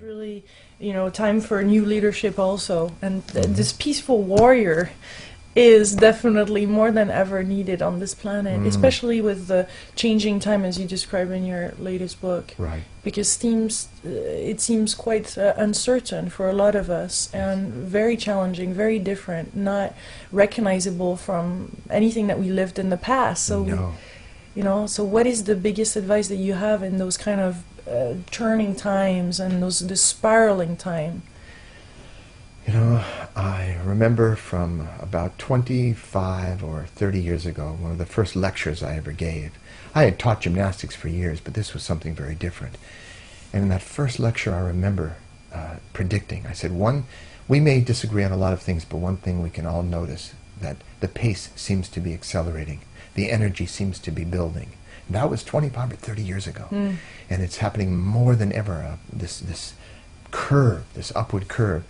It's really, time for new leadership also. And this peaceful warrior is definitely more than ever needed on this planet, especially with the changing time as you describe in your latest book. Right. Because it seems quite uncertain for a lot of us and very challenging, very different, not recognizable from anything that we lived in the past. So, so what is the biggest advice that you have in those kind of turning times and this spiraling time? I remember from about 25 or 30 years ago, one of the first lectures I ever gave. I had taught gymnastics for years, but this was something very different. And in that first lecture, I remember predicting. I said, we may disagree on a lot of things, but one thing we can all notice, that the pace seems to be accelerating. The energy seems to be building. And that was 25 or 30 years ago. And it's happening more than ever, this curve, this upward curve.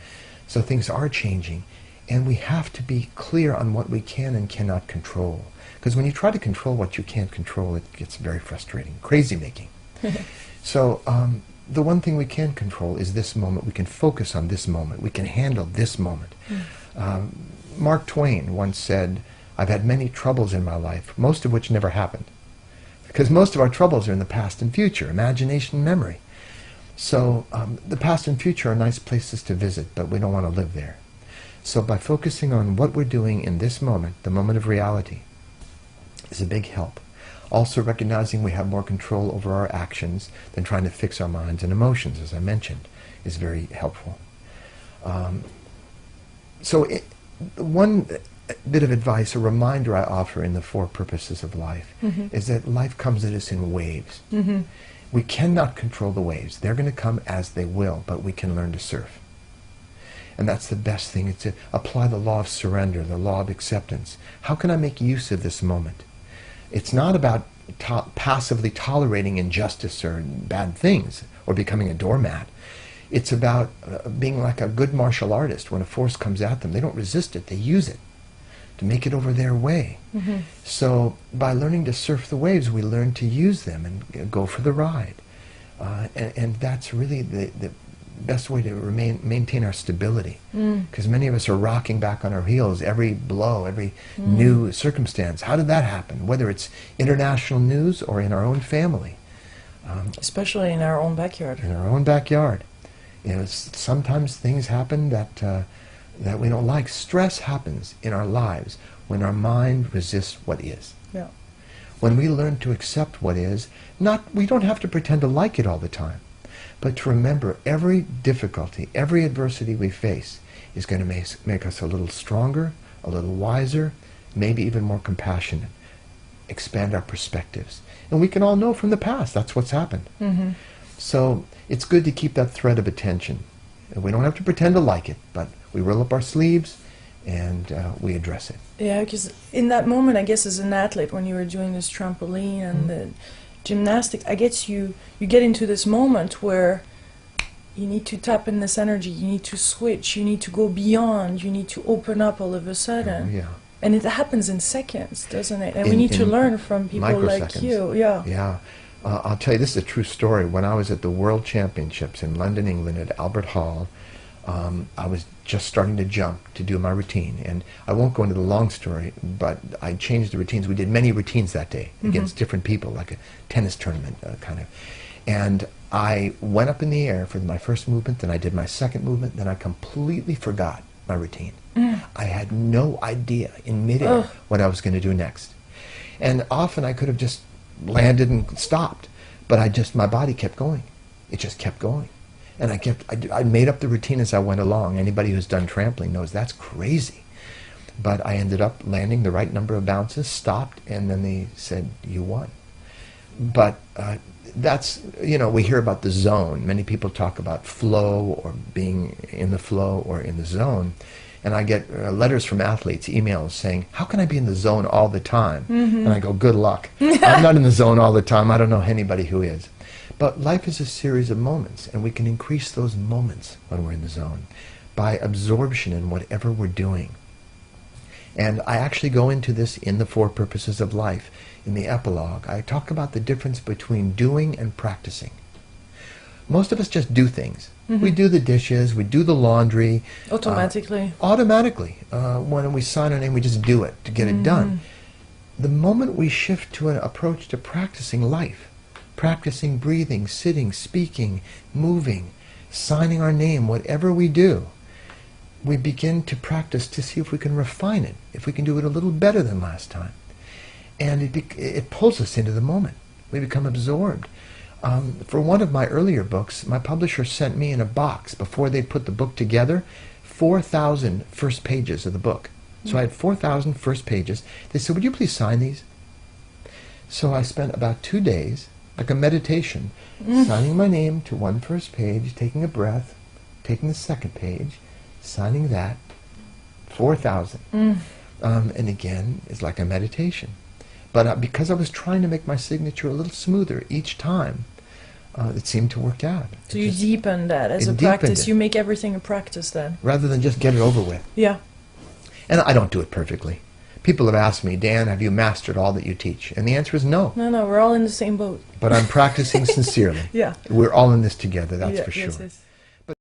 So things are changing, and we have to be clear on what we can and cannot control. Because when you try to control what you can't control, it gets very frustrating, crazy making. So the one thing we can control is this moment. We can focus on this moment. We can handle this moment. Mark Twain once said, "I've had many troubles in my life, most of which never happened." Because most of our troubles are in the past and future, imagination and memory. So the past and future are nice places to visit, but we don't want to live there. So by focusing on what we're doing in this moment, the moment of reality, is a big help. Also recognizing we have more control over our actions than trying to fix our minds and emotions, as I mentioned, is very helpful. One bit of advice, a reminder I offer in the 4 purposes of life, is that life comes at us in waves. We cannot control the waves. They're going to come as they will, but we can learn to surf. And that's the best thing, is to apply the law of surrender, the law of acceptance. How can I make use of this moment? It's not about passively tolerating injustice or bad things, or becoming a doormat. It's about being like a good martial artist. When a force comes at them, they don't resist it, they use it to make it over their way. So by learning to surf the waves, we learn to use them and go for the ride. And that's really the best way to maintain our stability. Because many of us are rocking back on our heels every blow, every new circumstance. How did that happen? Whether it's international news or in our own family. Especially in our own backyard. In our own backyard. Sometimes things happen that we don't like. Stress happens in our lives when our mind resists what is. Yeah. When we learn to accept what is, we don't have to pretend to like it all the time, but to remember every difficulty, every adversity we face is going to make us a little stronger, a little wiser, maybe even more compassionate, expand our perspectives. And we can all know from the past that's what's happened. So it's good to keep that thread of attention. And we don't have to pretend to like it, but we roll up our sleeves and we address it. Yeah, because in that moment, I guess as an athlete, when you were doing this trampoline and the gymnastics, I guess you get into this moment where you need to tap in this energy, you need to switch, you need to go beyond, you need to open up all of a sudden. Oh, yeah. And it happens in seconds, doesn't it? And we need to learn from people like you. Yeah. Yeah. I'll tell you, this is a true story. When I was at the World Championships in London, England, at Albert Hall, I was just starting to jump to do my routine. And I won't go into the long story, but I changed the routines. We did many routines that day against different people, like a tennis tournament kind of. And I went up in the air for my first movement, then I did my second movement, then I completely forgot my routine. I had no idea in midair what I was going to do next. And often I could have just landed and stopped, but my body kept going. It just kept going. And I made up the routine as I went along. Anybody who's done trampling knows that's crazy. But I ended up landing the right number of bounces, stopped, and then they said, you won. But that's, we hear about the zone. Many people talk about flow or being in the flow or in the zone. And I get letters from athletes, emails saying, how can I be in the zone all the time? And I go, good luck. I'm not in the zone all the time. I don't know anybody who is. But life is a series of moments, and we can increase those moments when we're in the zone by absorption in whatever we're doing. And I actually go into this in the 4 purposes of life. In the epilogue, I talk about the difference between doing and practicing. Most of us just do things. Mm-hmm. We do the dishes, we do the laundry. Automatically. Automatically. When we sign our name, we just do it to get it done. Mm-hmm. The moment we shift to an approach to practicing life, practicing breathing, sitting, speaking, moving, signing our name, whatever we do, we begin to practice to see if we can refine it, if we can do it a little better than last time. And it pulls us into the moment. We become absorbed. For one of my earlier books, my publisher sent me in a box, before they put the book together, 4,000 first pages of the book. So I had 4,000 first pages. They said, would you please sign these? So I spent about 2 days, like a meditation, signing my name to one first page, taking a breath, taking the second page, signing that, 4,000. And again, it's like a meditation. But because I was trying to make my signature a little smoother each time, it seemed to work out. So you deepen that as a practice. You make everything a practice then. Rather than just get it over with. Yeah. And I don't do it perfectly. People have asked me, Dan, have you mastered all that you teach? And the answer is no. No, we're all in the same boat. But I'm practicing sincerely. Yeah. We're all in this together, that's Yeah, for sure. yes, yes.